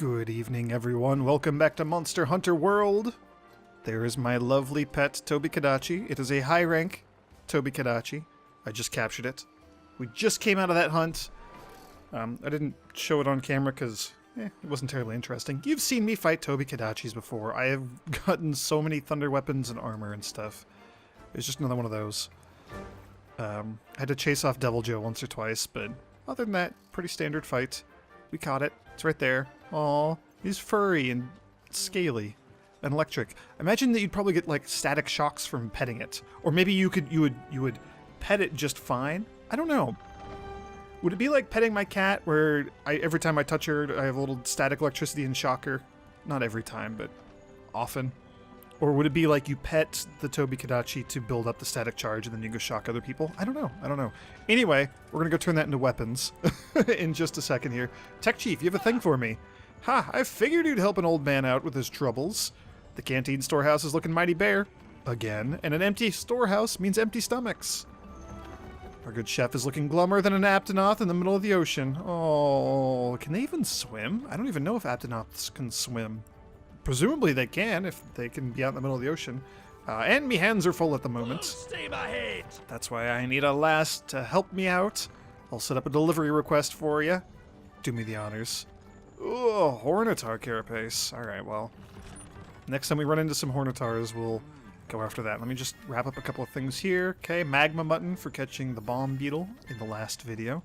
Good evening, everyone. Welcome back to Monster Hunter World. There is my lovely pet, Tobi-Kadachi. It is a high-rank Tobi-Kadachi. I just captured it. We just came out of that hunt. I didn't show it on camera because it wasn't terribly interesting. You've seen me fight Tobi-Kadachis before. I have gotten so many thunder weapons and armor and stuff. It's just another one of those. I had to chase off Devil Joe once or twice, but other than that, pretty standard fight. We caught it. It's right there. Aw, he's furry and scaly and electric. Imagine that you'd probably get like static shocks from petting it, or maybe you would pet it just fine. I don't know. Would it be like petting my cat, where every time I touch her, I have a little static electricity and shocker? Not every time, but often. Or would it be like you pet the Tobi-Kadachi to build up the static charge and then you go shock other people? I don't know. I don't know. Anyway, we're going to go turn that into weapons in just a second here. Tech Chief, you have a thing for me. Ha! I figured you'd help an old man out with his troubles. The canteen storehouse is looking mighty bare. Again. And an empty storehouse means empty stomachs. Our good chef is looking glummer than an Aptonoth in the middle of the ocean. Oh, can they even swim? I don't even know if Aptonoths can swim. Presumably they can, if they can be out in the middle of the ocean. And me hands are full at the moment. Stay my head. That's why I need a lass to help me out. I'll set up a delivery request for you. Do me the honors. Oh, Hornitar carapace. Alright, well. Next time we run into some Hornitars, we'll go after that. Let me just wrap up a couple of things here. Okay, magma button for catching the bomb beetle in the last video.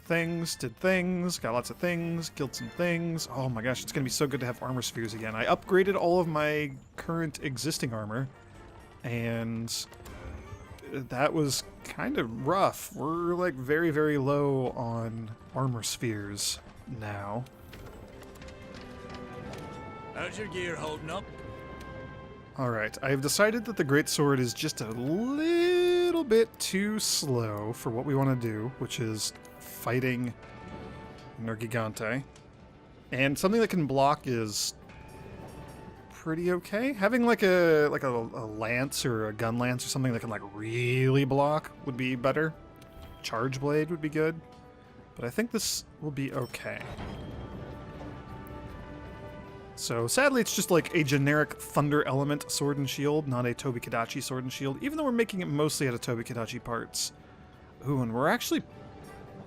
Things, did things, got lots of things, killed some things. Oh my gosh, it's gonna be so good to have armor spheres again. I upgraded all of my current existing armor, and that was kind of rough. We're like very, very low on armor spheres now. How's your gear holding up? Alright, I've decided that the greatsword is just a little bit too slow for what we want to do, which is fighting Nergigante. And something that can block is pretty okay. Having like a lance or a gun lance or something that can like really block would be better. Charge blade would be good. But I think this will be okay. So sadly it's just like a generic thunder element sword and shield, not a Tobi-Kadachi sword and shield, even though we're making it mostly out of Tobi-Kadachi parts. Ooh, and we're actually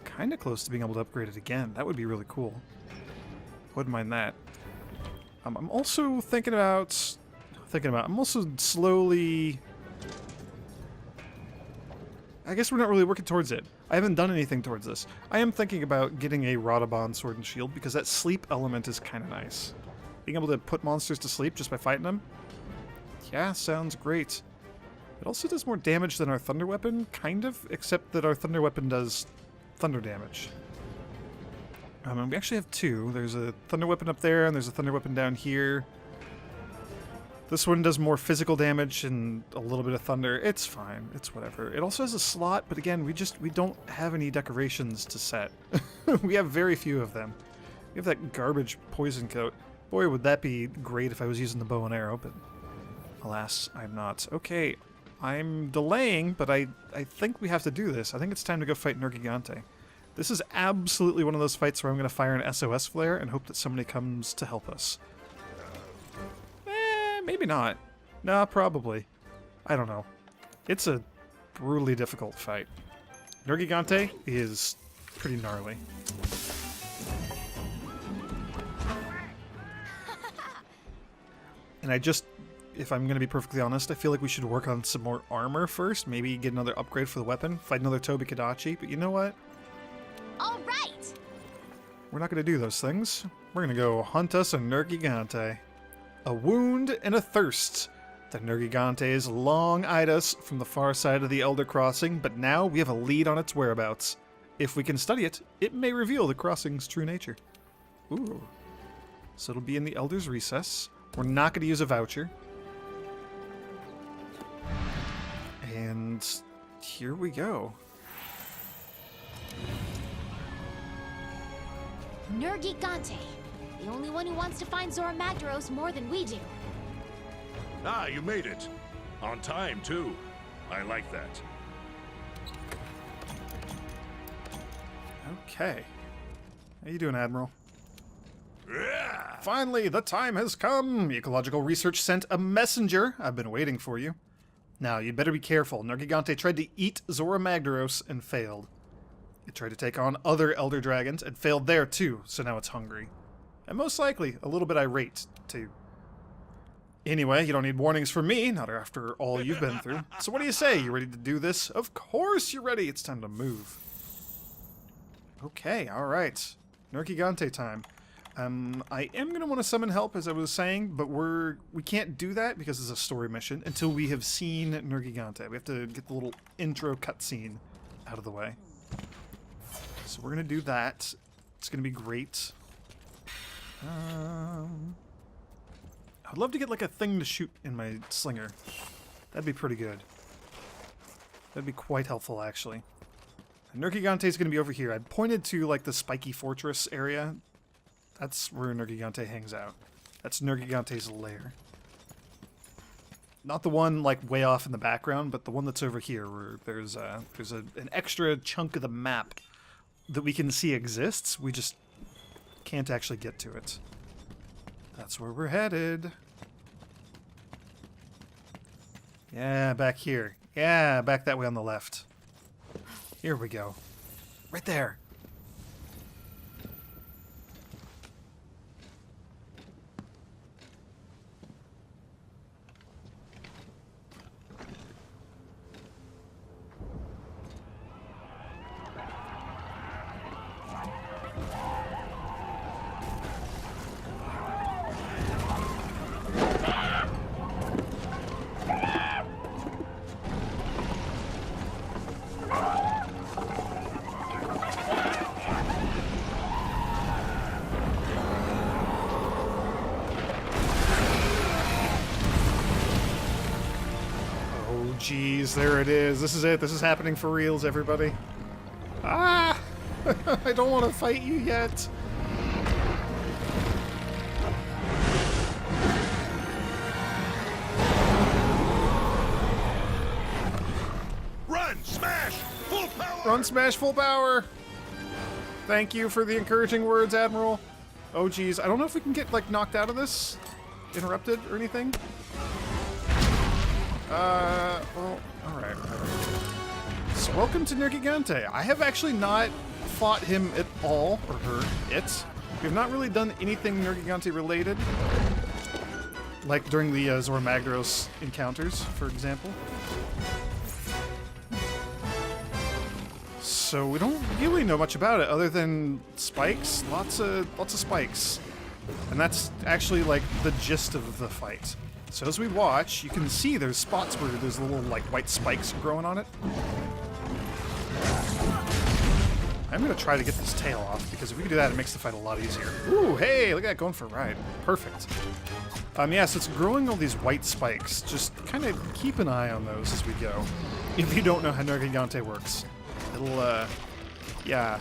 kind of close to being able to upgrade it again. That would be really cool. Wouldn't mind that. I'm also thinking about, I'm also slowly, I guess we're not really working towards it. I haven't done anything towards this. I am thinking about getting a Radabon sword and shield because that sleep element is kind of nice. Being able to put monsters to sleep just by fighting them? Yeah, sounds great. It also does more damage than our thunder weapon, kind of, except that our thunder weapon does thunder damage. We actually have two. There's a thunder weapon up there, and there's a thunder weapon down here. This one does more physical damage and a little bit of thunder. It's fine. It's whatever. It also has a slot, but again, we don't have any decorations to set. We have very few of them. We have that garbage poison coat. Boy, would that be great if I was using the bow and arrow, but alas, I'm not. Okay, I'm delaying, but I think we have to do this. I think it's time to go fight Nergigante. This is absolutely one of those fights where I'm going to fire an SOS flare and hope that somebody comes to help us. Maybe not. Nah, probably. I don't know. It's a brutally difficult fight. Nergigante is pretty gnarly. And if I'm going to be perfectly honest, I feel like we should work on some more armor first. Maybe get another upgrade for the weapon. Fight another Tobi-Kadachi. But you know what? All right. We're not going to do those things. We're going to go hunt us a Nergigante. A wound and a thirst. The Nergigantes long eyed us from the far side of the Elder Crossing, but now we have a lead on its whereabouts. If we can study it, it may reveal the crossing's true nature. Ooh. So it'll be in the Elder's Recess. We're not going to use a voucher. And here we go. Nergigante, the only one who wants to find Zora Magdaros more than we do. Ah, you made it. On time, too. I like that. Okay. How you doing, Admiral? Finally, the time has come! Ecological Research sent a messenger. I've been waiting for you. Now, you'd better be careful. Nergigante tried to eat Zora Magdaros and failed. It tried to take on other Elder Dragons and failed there too, so now it's hungry. And most likely, a little bit irate, too. Anyway, you don't need warnings from me, not after all you've been through. So what do you say? You ready to do this? Of course you're ready! It's time to move. Okay, alright. Nergigante time. I am going to want to summon help, as I was saying, but we can't do that because it's a story mission until we have seen Nergigante. We have to get the little intro cutscene out of the way. So we're going to do that. It's going to be great. I'd love to get like a thing to shoot in my slinger. That'd be pretty good. That'd be quite helpful, actually. Nergigante is going to be over here. I pointed to like the Spiky Fortress area. That's where Nergigante hangs out. That's Nergigante's lair. Not the one like way off in the background, but the one that's over here, where there's an extra chunk of the map that we can see exists. We just can't actually get to it. That's where we're headed. Yeah, back here. Yeah, back that way on the left. Here we go. Right there. Jeez, there it is. This is it. This is happening for reals, everybody. Ah! I don't want to fight you yet. Run! Smash! Full power! Run, smash, full power! Thank you for the encouraging words, Admiral. Oh, geez. I don't know if we can get, like, knocked out of this. Interrupted or anything. Well, alright. So welcome to Nergigante. I have actually not fought him at all, or her, it. We've not really done anything Nergigante related. Like during the Zora Magdaros encounters, for example. So we don't really know much about it other than spikes, lots of spikes. And that's actually like the gist of the fight. So as we watch, you can see there's spots where there's little like white spikes growing on it. I'm gonna try to get this tail off because if we can do that, it makes the fight a lot easier. Ooh, hey, look at that, going for a ride. Perfect. Yeah, so it's growing all these white spikes. Just kind of keep an eye on those as we go. If you don't know how Nergigante works. It'll, yeah.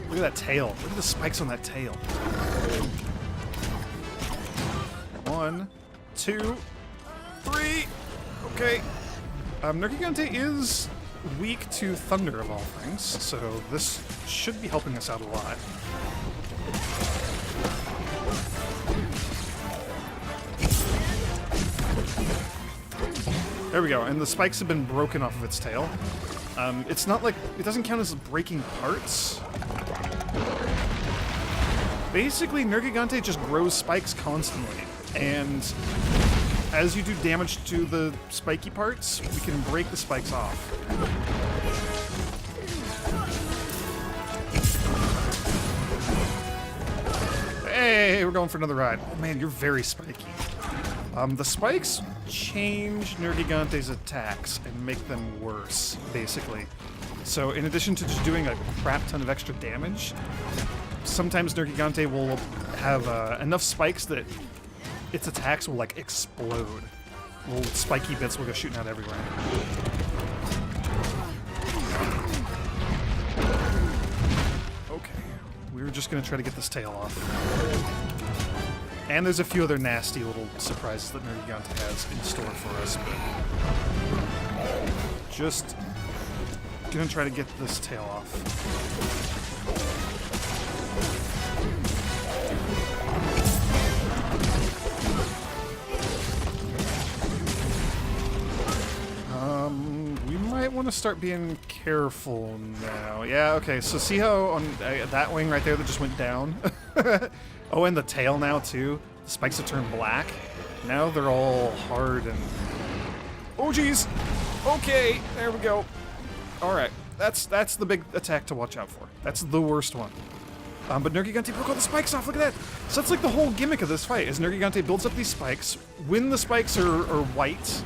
Look at that tail. Look at the spikes on that tail. 1, 2, 3. Okay. Nergigante is weak to thunder of all things, so this should be helping us out a lot. There we go, and the spikes have been broken off of its tail. It's not like, it doesn't count as breaking parts. Basically, Nergigante just grows spikes constantly, and as you do damage to the spiky parts, we can break the spikes off. Hey, we're going for another ride. Oh man, you're very spiky. The spikes change Nergigante's attacks and make them worse, basically. So in addition to just doing a crap ton of extra damage, sometimes Nergigante will have enough spikes that its attacks will like explode. Little spiky bits will go shooting out everywhere. Okay, we're just gonna try to get this tail off. And there's a few other nasty little surprises that Nergigante has in store for us, but just gonna try to get this tail off. We might want to start being careful now. Yeah, okay, so see how on that wing right there that just went down? Oh, and the tail now, too. The spikes have turned black. Now they're all hard and... Oh, geez! Okay, there we go. Alright, that's the big attack to watch out for. That's the worst one. But Nergigante broke all the spikes off, look at that! So that's like the whole gimmick of this fight, is Nergigante builds up these spikes. When the spikes are white...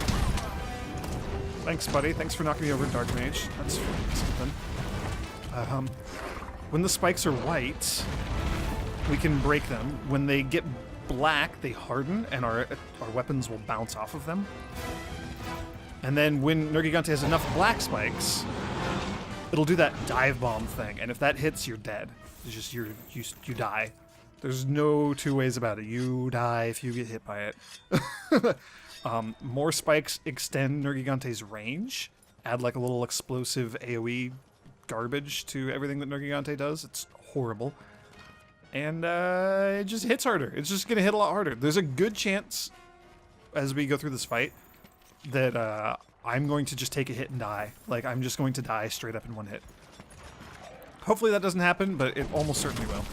Thanks, buddy. Thanks for knocking me over, Dark Mage. That's something. When the spikes are white, we can break them. When they get black, they harden, and our weapons will bounce off of them. And then when Nergigante has enough black spikes, it'll do that dive bomb thing. And if that hits, you're dead. It's just you die. There's no two ways about it. You die if you get hit by it. More spikes extend Nergigante's range. Add like a little explosive AoE garbage to everything that Nergigante does. It's horrible. And it just hits harder. It's just gonna hit a lot harder. There's a good chance, as we go through this fight, that I'm going to just take a hit and die. Like, I'm just going to die straight up in one hit. Hopefully that doesn't happen, but it almost certainly will.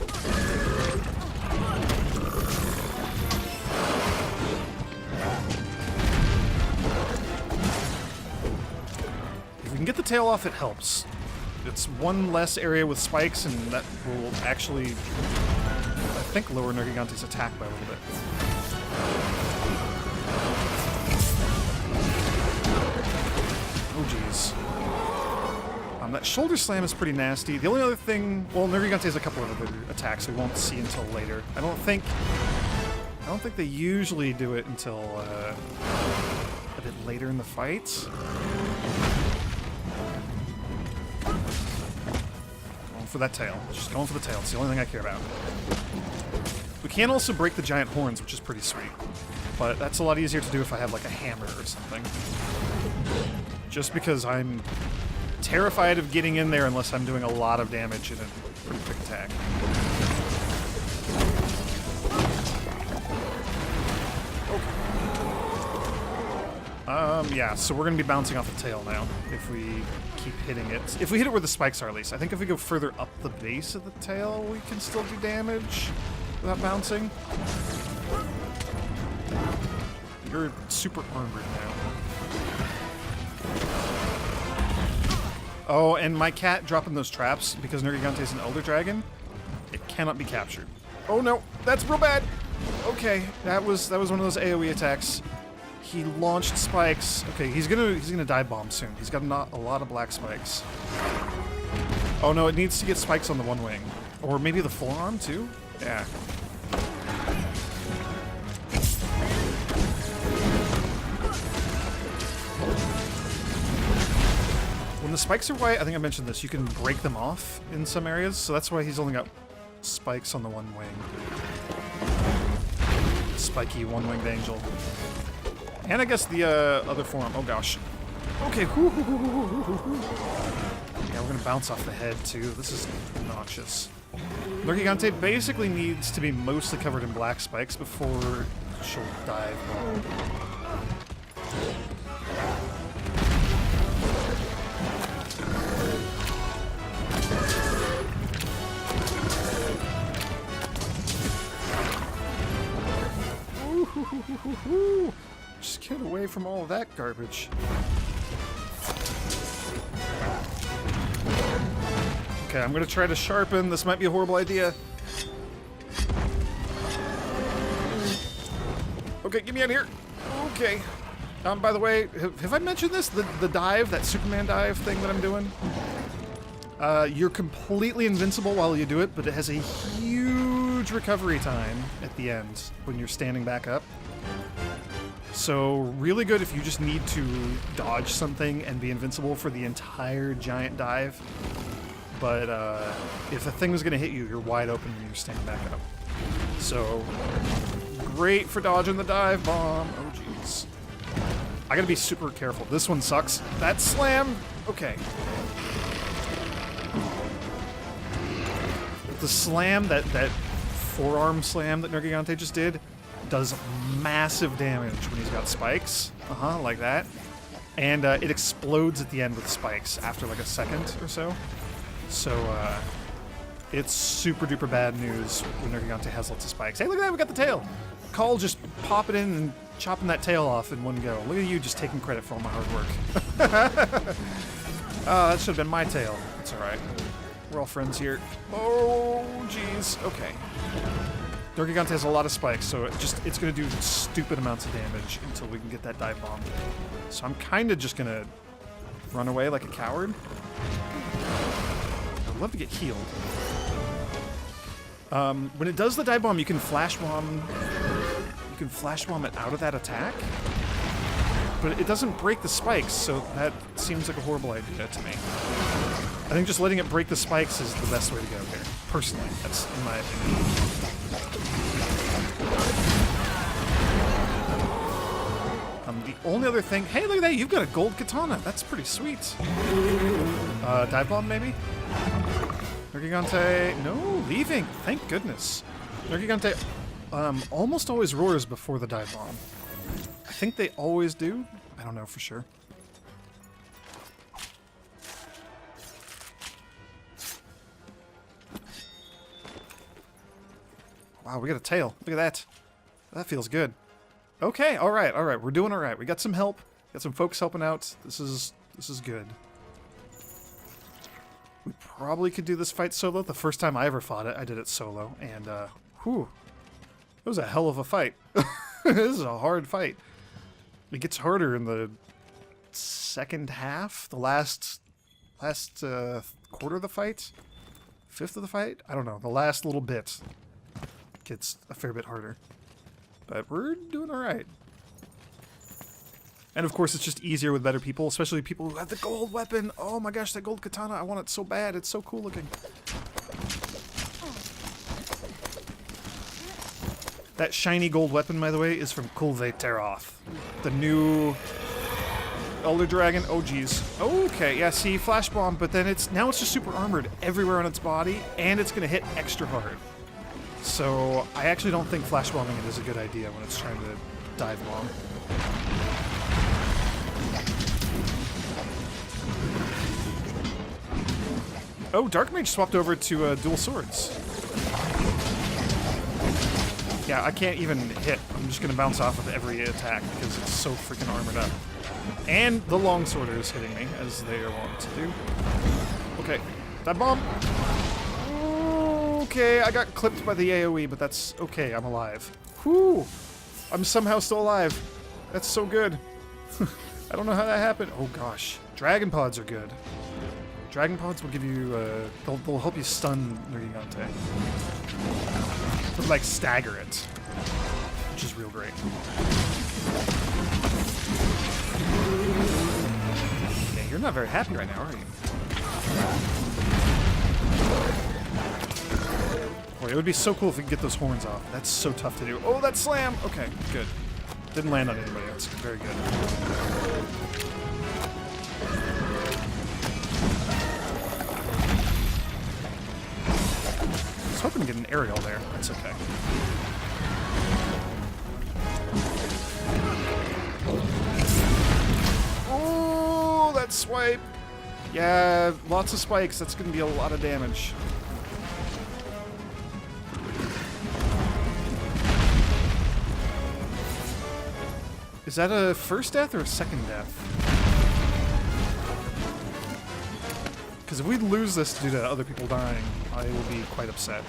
If we can get the tail off, it helps. It's one less area with spikes, and that will actually, I think, lower Nergigante's attack by a little bit. Oh, jeez. That shoulder slam is pretty nasty. The only other thing... Well, Nergigante has a couple of other attacks we won't see until later. I don't think they usually do it until a bit later in the fight. Going for that tail. Just going for the tail. It's the only thing I care about. We can also break the giant horns, which is pretty sweet. But that's a lot easier to do if I have, like, a hammer or something. Just because I'm terrified of getting in there unless I'm doing a lot of damage in a pretty quick attack. Okay. Yeah, so we're going to be bouncing off the tail now if we keep hitting it. If we hit it where the spikes are, at least. I think if we go further up the base of the tail, we can still do damage without bouncing. You're super armored now. Oh, and my cat dropping those traps, because Nergigante is an Elder Dragon, it cannot be captured. Oh no, that's real bad! Okay, that was one of those AoE attacks. He launched spikes. Okay, he's gonna dive bomb soon. He's got a lot of black spikes. Oh no, it needs to get spikes on the one wing. Or maybe the forearm too? Yeah. When the spikes are white, I think I mentioned this, you can break them off in some areas, so that's why he's only got spikes on the one wing. Spiky one-winged angel. And I guess the other form. Oh gosh. Okay. Yeah, we're gonna bounce off the head too. This is obnoxious. Nergigante basically needs to be mostly covered in black spikes before she'll dive bomb. Just get away from all of that garbage. Okay, I'm gonna try to sharpen. This might be a horrible idea. Okay, get me out of here. Okay. By the way, have I mentioned this? The dive, that Superman dive thing that I'm doing? You're completely invincible while you do it, but it has a huge recovery time at the end when you're standing back up. So really good if you just need to dodge something and be invincible for the entire giant dive. But if a thing was going to hit you, you're wide open when you're standing back up. So great for dodging the dive bomb. Oh jeez. I gotta be super careful. This one sucks. That slam. Okay. The slam, that forearm slam that Nergigante just did, does massive damage when he's got spikes. Like that. And it explodes at the end with spikes after like a second or so. So it's super duper bad news when Nergigante has lots of spikes. Hey, look at that, we got the tail. Call just popping in and chopping that tail off in one go. Look at you just taking credit for all my hard work. That should have been my tail. That's alright. We're all friends here. Oh, jeez. Okay. Nergigante has a lot of spikes, so it's going to do stupid amounts of damage until we can get that dive bomb. So I'm kind of just going to run away like a coward. I'd love to get healed. When it does the dive bomb, you can flash bomb. You can flash bomb it out of that attack, but it doesn't break the spikes, so that seems like a horrible idea to me. I think just letting it break the spikes is the best way to go here. Personally, that's in my opinion. The only other thing... Hey, look at that! You've got a gold katana! That's pretty sweet. Dive bomb, maybe? Nergigante... No, leaving! Thank goodness. Nergigante almost always roars before the dive bomb. I think they always do. I don't know for sure. Wow, we got a tail. Look at that. That feels good. Okay, all right. We're doing all right. We got some help. Got some folks helping out. This is good. We probably could do this fight solo. The first time I ever fought it, I did it solo, and whew, it was a hell of a fight. This is a hard fight. It gets harder in the second half, the last quarter of the fight, fifth of the fight. I don't know. The last little bit gets a fair bit harder. But we're doing all right. And of course, it's just easier with better people, especially people who have the gold weapon. Oh my gosh, that gold katana, I want it so bad. It's so cool looking. That shiny gold weapon, by the way, is from Kulve Teroth, the new Elder Dragon. Oh geez. Okay, yeah, see, flash bomb, but then now it's just super armored everywhere on its body, and it's gonna hit extra hard. So I actually don't think flash bombing it is a good idea when it's trying to dive bomb. Oh, Dark Mage swapped over to dual swords. Yeah, I can't even hit. I'm just gonna bounce off of every attack because it's so freaking armored up. And the longsworder is hitting me, as they are wont to do. Okay, dive bomb. Okay, I got clipped by the AoE, but that's okay, I'm alive. Whew! I'm somehow still alive. That's so good. I don't know how that happened. Oh gosh. Dragon pods are good. Dragon pods will give you, they'll help you stun Nergigante. They'll, like, stagger it. Which is real great. Okay, you're not very happy right now, are you? Boy, it would be so cool if we could get those horns off. That's so tough to do. Oh, that slam! Okay, good. Didn't land on anybody. That's very good. I was hoping to get an aerial there. That's okay. Oh, that swipe! Yeah, lots of spikes. That's going to be a lot of damage. Is that a first death or a second death? Because if we lose this due to other people dying, I will be quite upset. I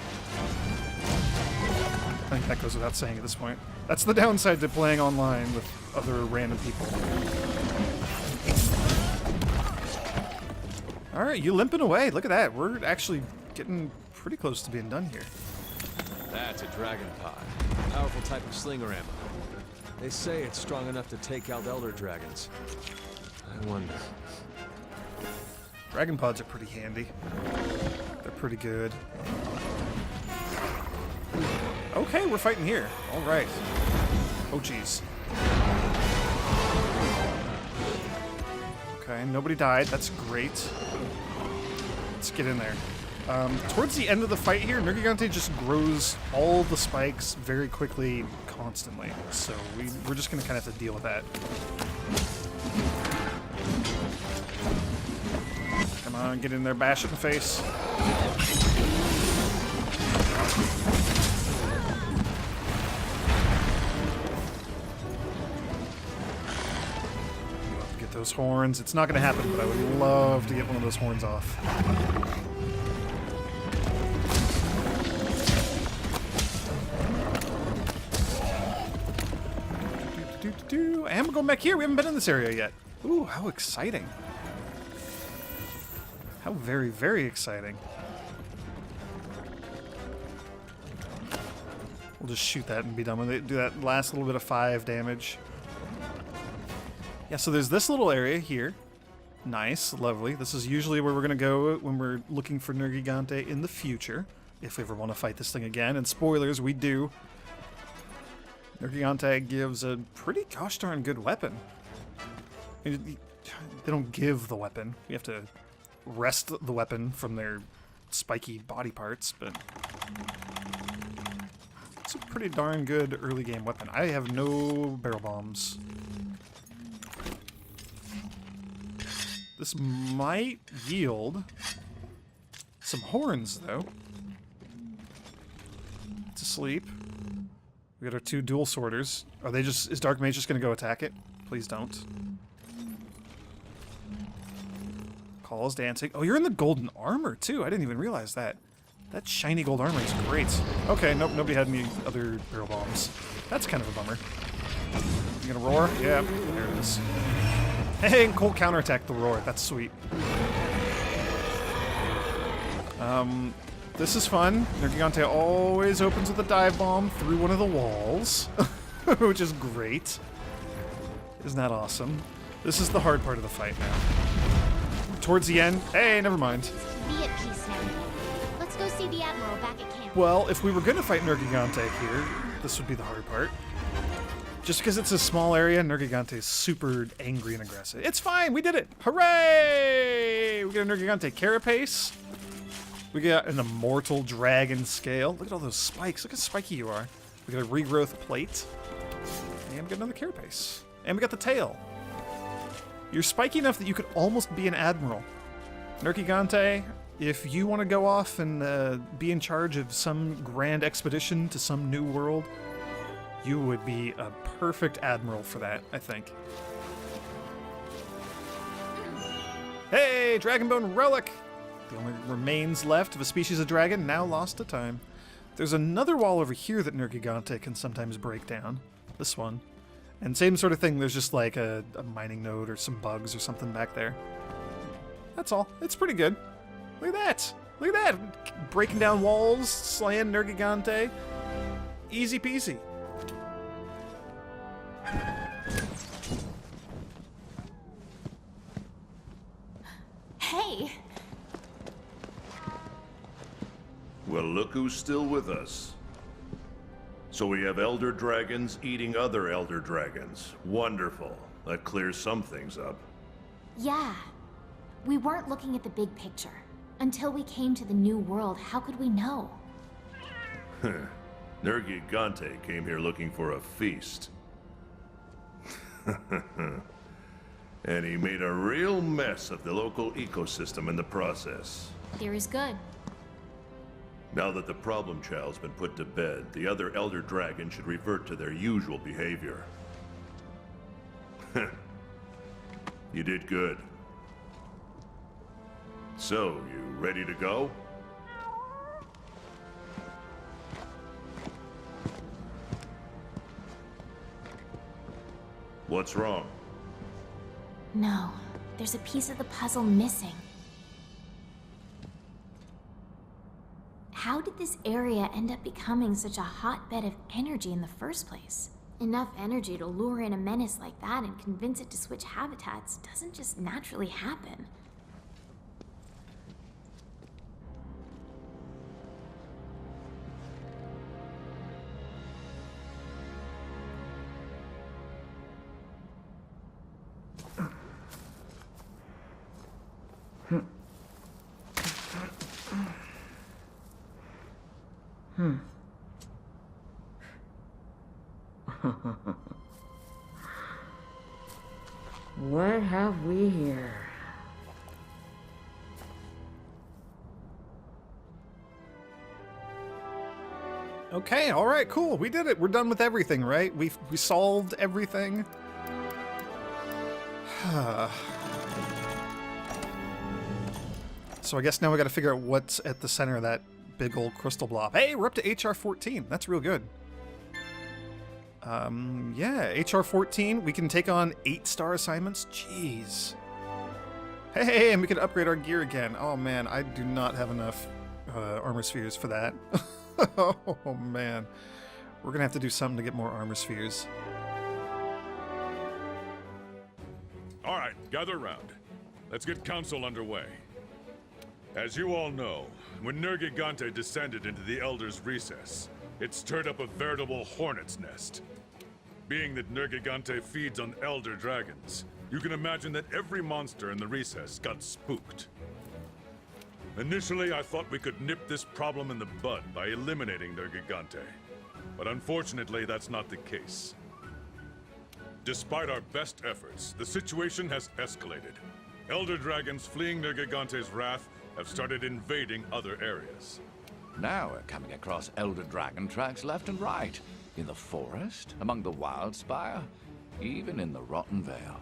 think that goes without saying at this point. That's the downside to playing online with other random people. Alright, you limping away. Look at that. We're actually getting pretty close to being done here. That's a dragon pod. Powerful type of slinger ammo. They say it's strong enough to take out elder dragons. I wonder. Dragon pods are pretty handy. They're pretty good. Okay, we're fighting here. All right. Oh, jeez. Okay, nobody died. That's great. Let's get in there. Towards the end of the fight here, Nergigante just grows all the spikes very quickly, constantly. So we're just going to kind of have to deal with that. Come on, get in there, bash it in the face. Get those horns. It's not going to happen, but I would love to get one of those horns off. And we're going back here. We haven't been in this area yet. Ooh, how exciting. How very, very exciting. We'll just shoot that and be done with it. Do that last little bit of 5 damage. Yeah, so there's this little area here. Nice, lovely. This is usually where we're going to go when we're looking for Nergigante in the future. If we ever want to fight this thing again. And spoilers, we do. Nergigante gives a pretty gosh darn good weapon. I mean, they don't give the weapon. We have to wrest the weapon from their spiky body parts, but it's a pretty darn good early game weapon. I have no barrel bombs. This might yield some horns, though. It's asleep. We got our 2 dual sorters. Are they just... Is Dark Mage just gonna go attack it? Please don't. Call's dancing. Oh, you're in the golden armor, too. I didn't even realize that. That shiny gold armor is great. Okay, nope, nobody had any other barrel bombs. That's kind of a bummer. You gonna roar? Yeah, there it is. Hey, and Colt counterattack the roar. That's sweet. This is fun. Nergigante always opens with a dive bomb through one of the walls, which is great. Isn't that awesome? This is the hard part of the fight now. Towards the end, hey, never mind. Be at peace now. Let's go see the Admiral back at camp. Well, if we were going to fight Nergigante here, this would be the hard part. Just because it's a small area, Nergigante is super angry and aggressive. It's fine, we did it! Hooray! We got a Nergigante carapace. We got an immortal dragon scale. Look at all those spikes. Look how spiky you are. We got a regrowth plate. And we got another carapace. And we got the tail. You're spiky enough that you could almost be an admiral. Nergigante, if you want to go off and be in charge of some grand expedition to some new world, you would be a perfect admiral for that, I think. Hey, Dragonbone Relic! The only remains left of a species of dragon now lost to time. There's another wall over here that Nergigante can sometimes break down. This one. And same sort of thing, there's just like a mining node or some bugs or something back there. That's all. It's pretty good. Look at that! Look at that! Breaking down walls, slaying Nergigante. Easy peasy. Hey! Well, look who's still with us. So we have elder dragons eating other elder dragons. Wonderful. That clears some things up. Yeah. We weren't looking at the big picture. Until we came to the new world, how could we know? Nergigante came here looking for a feast. And he made a real mess of the local ecosystem in the process. Theory's good. Now that the problem child's been put to bed, the other elder dragons should revert to their usual behavior. You did good. So, you ready to go? What's wrong? No, there's a piece of the puzzle missing. How did this area end up becoming such a hotbed of energy in the first place? Enough energy to lure in a menace like that and convince it to switch habitats doesn't just naturally happen. What have we here? Okay, all right, cool. We did it. We're done with everything, right? We solved everything. So I guess now we got to figure out what's at the center of that big old crystal blob. Hey, we're up to HR 14. That's real good. Yeah, HR 14. We can take on 8-star assignments. Jeez. Hey, and we can upgrade our gear again. Oh man, I do not have enough armor spheres for that. Oh man, we're gonna have to do something to get more armor spheres. All right, gather round. Let's get council underway. As you all know, when Nergigante descended into the Elder's recess, it stirred up a veritable hornet's nest. Being that Nergigante feeds on elder dragons, you can imagine that every monster in the recess got spooked. Initially, I thought we could nip this problem in the bud by eliminating Nergigante, but unfortunately, that's not the case. Despite our best efforts, the situation has escalated. Elder dragons fleeing Nergigante's wrath have started invading other areas. Now we're coming across elder dragon tracks left and right. In the forest, among the wildspire, even in the Rotten Vale.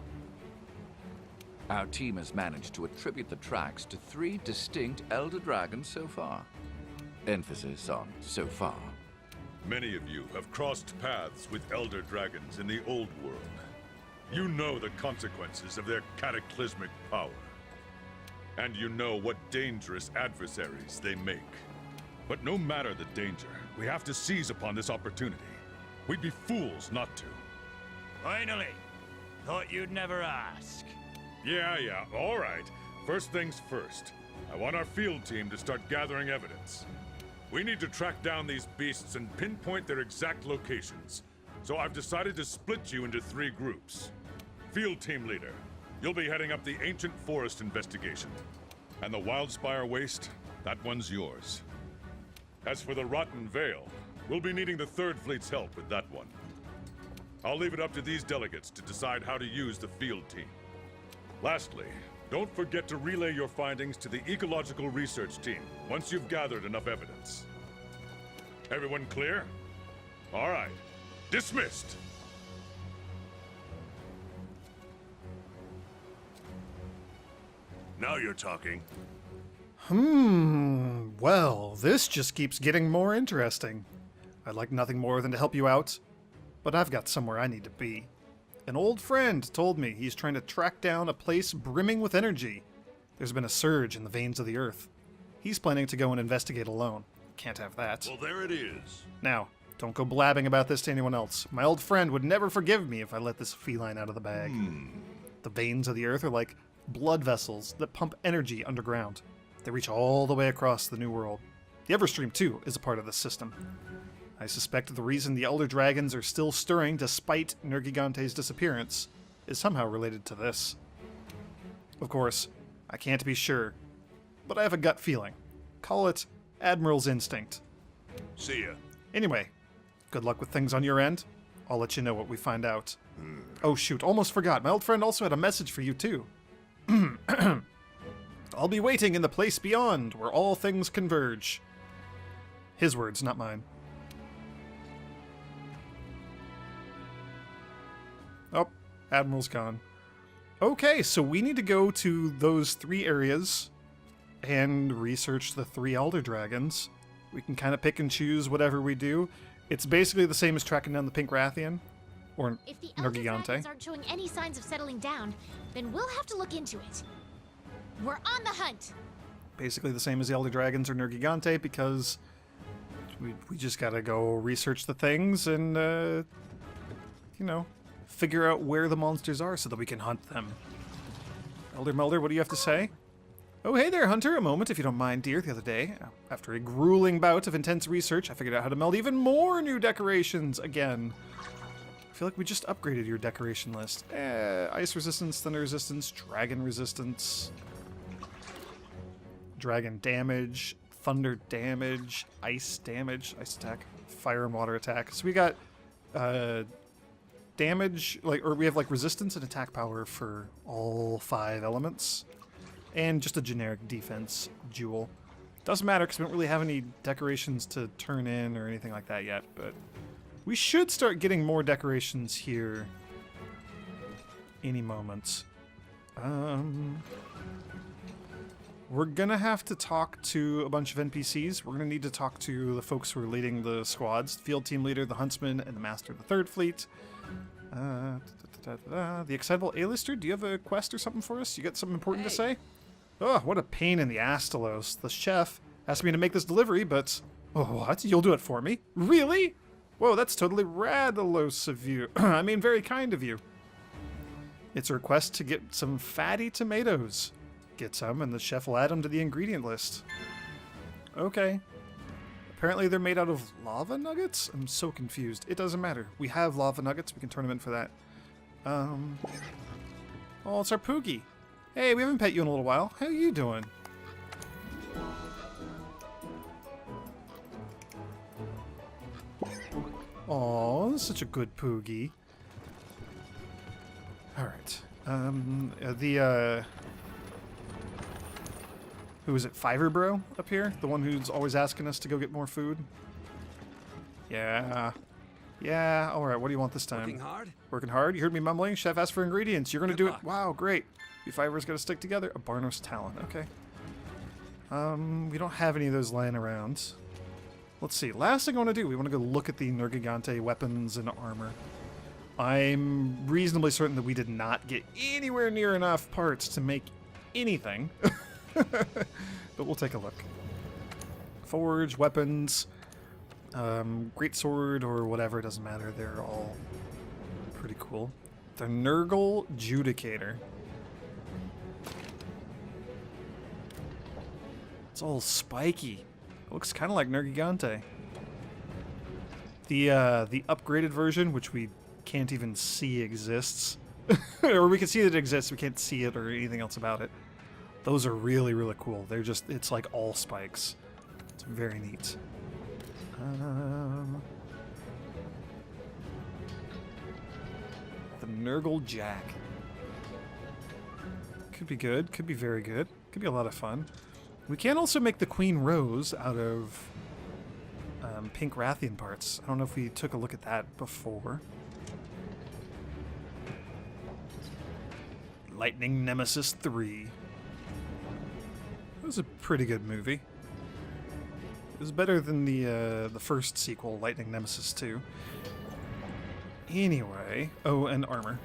Our team has managed to attribute the tracks to 3 distinct elder dragons so far. Emphasis on so far. Many of you have crossed paths with elder dragons in the old world. You know the consequences of their cataclysmic power. And you know what dangerous adversaries they make. But no matter the danger, we have to seize upon this opportunity. We'd be fools not to. Finally! Thought you'd never ask. Yeah, all right. First things first. I want our field team to start gathering evidence. We need to track down these beasts and pinpoint their exact locations. So I've decided to split you into 3 groups. Field team leader, you'll be heading up the ancient forest investigation. And the Wildspire Waste, that one's yours. As for the Rotten Vale, we'll be needing the 3rd Fleet's help with that one. I'll leave it up to these delegates to decide how to use the field team. Lastly, don't forget to relay your findings to the Ecological Research Team once you've gathered enough evidence. Everyone clear? All right. Dismissed! Now you're talking. Well, this just keeps getting more interesting. I'd like nothing more than to help you out, but I've got somewhere I need to be. An old friend told me he's trying to track down a place brimming with energy. There's been a surge in the veins of the earth. He's planning to go and investigate alone. Can't have that. Well, there it is. Now, don't go blabbing about this to anyone else. My old friend would never forgive me if I let this feline out of the bag. The veins of the earth are like blood vessels that pump energy underground. They reach all the way across the New World. The Everstream, too, is a part of this system. I suspect the reason the Elder Dragons are still stirring despite Nergigante's disappearance is somehow related to this. Of course, I can't be sure, but I have a gut feeling. Call it Admiral's instinct. See ya. Anyway, good luck with things on your end. I'll let you know what we find out. Oh shoot, almost forgot. My old friend also had a message for you too. I'll be waiting in the place beyond, where all things converge. His words, not mine. Oh, Admiral's gone. Okay, so we need to go to those 3 areas and research the 3 Elder Dragons. We can kind of pick and choose whatever we do. It's basically the same as tracking down the Pink Rathian, or If the Elder Nergigante. Dragons aren't showing any signs of settling down, then we'll have to look into it. We're on the hunt! Basically the same as the Elder Dragons or Nergigante, because we just gotta go research the things and, you know, figure out where the monsters are so that we can hunt them. Elder Mulder, what do you have to say? Oh, hey there, Hunter. A moment, if you don't mind, dear. The other day, after a grueling bout of intense research, I figured out how to meld even more new decorations again. I feel like we just upgraded your decoration list. Ice resistance, thunder resistance, dragon resistance, dragon damage, thunder damage, ice attack, fire and water attack. So we got damage, or we have like resistance and attack power for all 5 elements, and just a generic defense jewel. Doesn't matter because we don't really have any decorations to turn in or anything like that yet, but we should start getting more decorations here any moment. We're gonna have to talk to a bunch of NPCs. We're gonna need to talk to the folks who are leading the squads. Field team leader, the huntsman, and the master of the 3rd fleet. The excitable A-lister, do you have a quest or something for us? You got something important to say? Oh, what a pain in the astelos. The chef asked me to make this delivery, but... Oh, what? You'll do it for me? Really? Whoa, that's totally radalos of you. I mean, very kind of you. It's a request to get some fatty tomatoes. Get some, and the chef will add them to the ingredient list. Okay. Apparently they're made out of lava nuggets? I'm so confused. It doesn't matter. We have lava nuggets. We can turn them in for that. Oh, it's our Poogie. Hey, we haven't pet you in a little while. How are you doing? Oh, such a good Poogie. Alright. Who is it? Fiverr Bro up here? The one who's always asking us to go get more food? Yeah. Yeah, alright, what do you want this time? Working hard? Working hard? You heard me mumbling? Chef asked for ingredients. You're gonna do it. Wow, great. You Fiverr's gotta stick together. A Barnos Talon, okay. We don't have any of those lying around. Let's see. Last thing I want to do, we want to go look at the Nergigante weapons and armor. I'm reasonably certain that we did not get anywhere near enough parts to make anything. But we'll take a look. Forge, weapons, great sword or whatever, it doesn't matter. They're all pretty cool. The Nergal Judicator. It's all spiky. It looks kind of like Nergigante. The upgraded version, which we can't even see exists, or we can see that it exists, we can't see it or anything else about it. Those are really, really cool. They're just, it's like all spikes. It's very neat. The Nergal Jack. Could be good, could be very good. Could be a lot of fun. We can also make the Queen Rose out of pink Rathian parts. I don't know if we took a look at that before. Lightning Nemesis 3. It was a pretty good movie. It was better than the first sequel, Lightning Nemesis 2. Anyway, oh, and armor.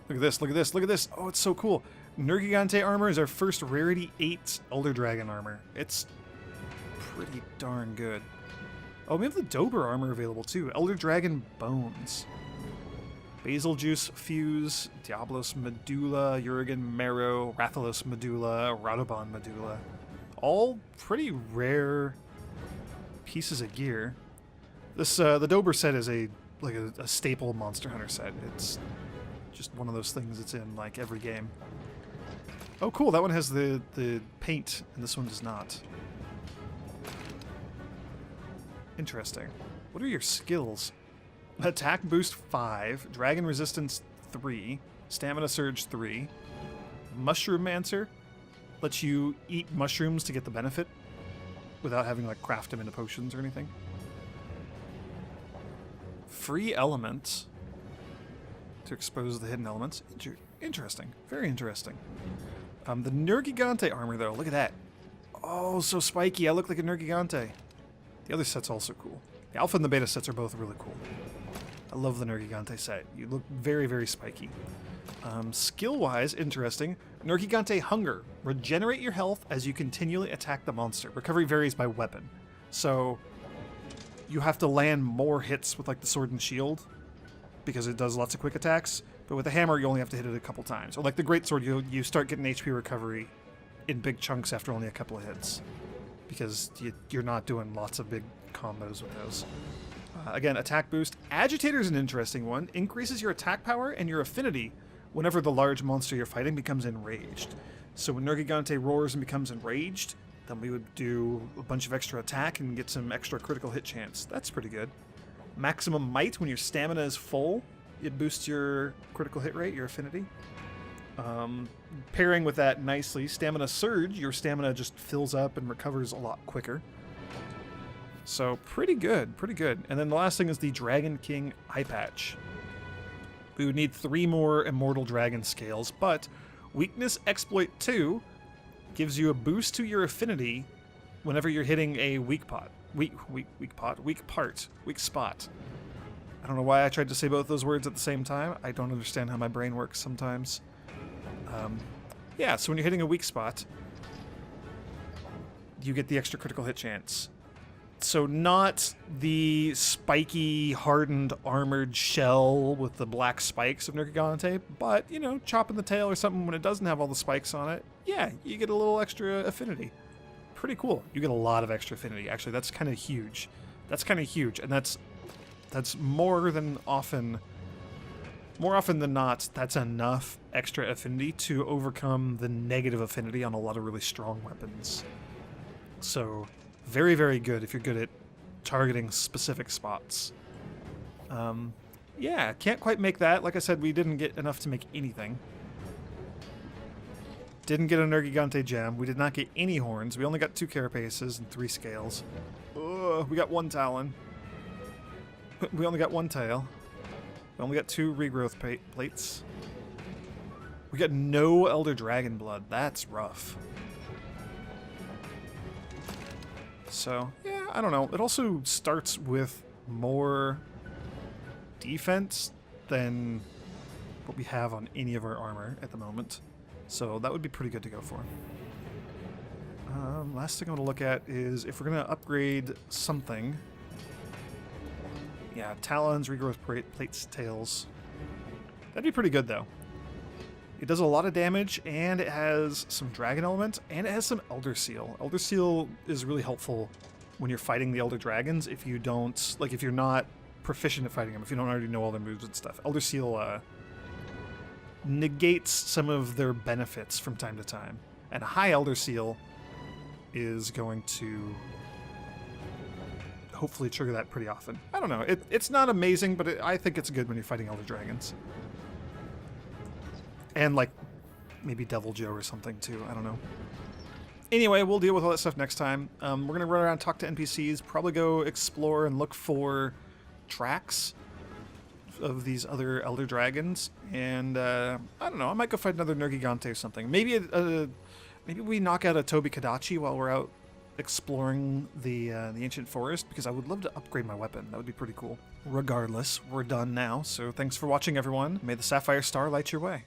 Look at this, look at this, look at this. Oh, it's so cool. Nergigante armor is our first rarity 8 Elder Dragon armor. It's pretty darn good. Oh, we have the Dober armor available too. Elder Dragon Bones. Basil Juice Fuse, Diablos Medulla, Urigan Marrow, Rathalos Medulla, Radoban Medulla. All pretty rare pieces of gear. This the Dober set is a staple Monster Hunter set. It's just one of those things that's in like every game. Oh cool, that one has the paint and this one does not. Interesting. What are your skills? Attack boost 5, Dragon resistance 3, Stamina surge 3, Mushroom-mancer lets you eat mushrooms to get the benefit without having like craft them into potions or anything. Free element to expose the hidden elements. Interesting, very interesting. The Nergigante armor though, look at that. Oh, so spiky. I look like a Nergigante. The other set's also cool. The alpha and the beta sets are both really cool. I love the Nergigante set. You look very, very spiky. Skill-wise, interesting. Nergigante Hunger. Regenerate your health as you continually attack the monster. Recovery varies by weapon. So you have to land more hits with like the sword and shield because it does lots of quick attacks. But with the hammer, you only have to hit it a couple times. Or like the great sword, you start getting HP recovery in big chunks after only a couple of hits because you're not doing lots of big combos with those. Again, attack boost. Agitator is an interesting one. Increases your attack power and your affinity whenever the large monster you're fighting becomes enraged. So when Nergigante roars and becomes enraged, then we would do a bunch of extra attack and get some extra critical hit chance. That's pretty good. Maximum might, when your stamina is full, it boosts your critical hit rate, your affinity. Pairing with that nicely, stamina surge, your stamina just fills up and recovers a lot quicker. So pretty good, pretty good. And then the last thing is the Dragon King eye patch. We would need 3 more Immortal Dragon scales, but Weakness Exploit 2 gives you a boost to your affinity whenever you're hitting a weak spot. I don't know why I tried to say both those words at the same time. I don't understand how my brain works sometimes. Yeah, so when you're hitting a weak spot, you get the extra critical hit chance. So not the spiky, hardened, armored shell with the black spikes of Nergigante, but, you know, chopping the tail or something when it doesn't have all the spikes on it. Yeah, you get a little extra affinity. Pretty cool. You get a lot of extra affinity. Actually, that's kind of huge. That's kind of huge, and that's more often than not, that's enough extra affinity to overcome the negative affinity on a lot of really strong weapons. So, very, very good if you're good at targeting specific spots. Yeah, can't quite make that. Like I said, we didn't get enough to make anything. Didn't get a Nergigante gem. We did not get any horns. We only got 2 carapaces and 3 scales. We got 1 talon. We only got 1 tail. We only got 2 regrowth plates. We got no Elder Dragon blood. That's rough. So, yeah, I don't know. It also starts with more defense than what we have on any of our armor at the moment. So that would be pretty good to go for. Last thing I want to look at is if we're going to upgrade something. Yeah, talons, regrowth plates, tails. That'd be pretty good, though. It does a lot of damage, and it has some dragon element, and it has some Elder Seal. Elder Seal is really helpful when you're fighting the Elder Dragons if you don't, like, if you're not proficient at fighting them, if you don't already know all their moves and stuff. Elder Seal negates some of their benefits from time to time. And a high Elder Seal is going to hopefully trigger that pretty often. I don't know. It's not amazing, but I think it's good when you're fighting Elder Dragons. And, like, maybe Devil Joe or something, too. I don't know. Anyway, we'll deal with all that stuff next time. We're going to run around, talk to NPCs, probably go explore and look for tracks of these other Elder Dragons. And, I don't know, I might go fight another Nergigante or something. Maybe maybe we knock out a Tobi-Kadachi while we're out exploring the ancient forest, because I would love to upgrade my weapon. That would be pretty cool. Regardless, we're done now, so thanks for watching, everyone. May the Sapphire Star light your way.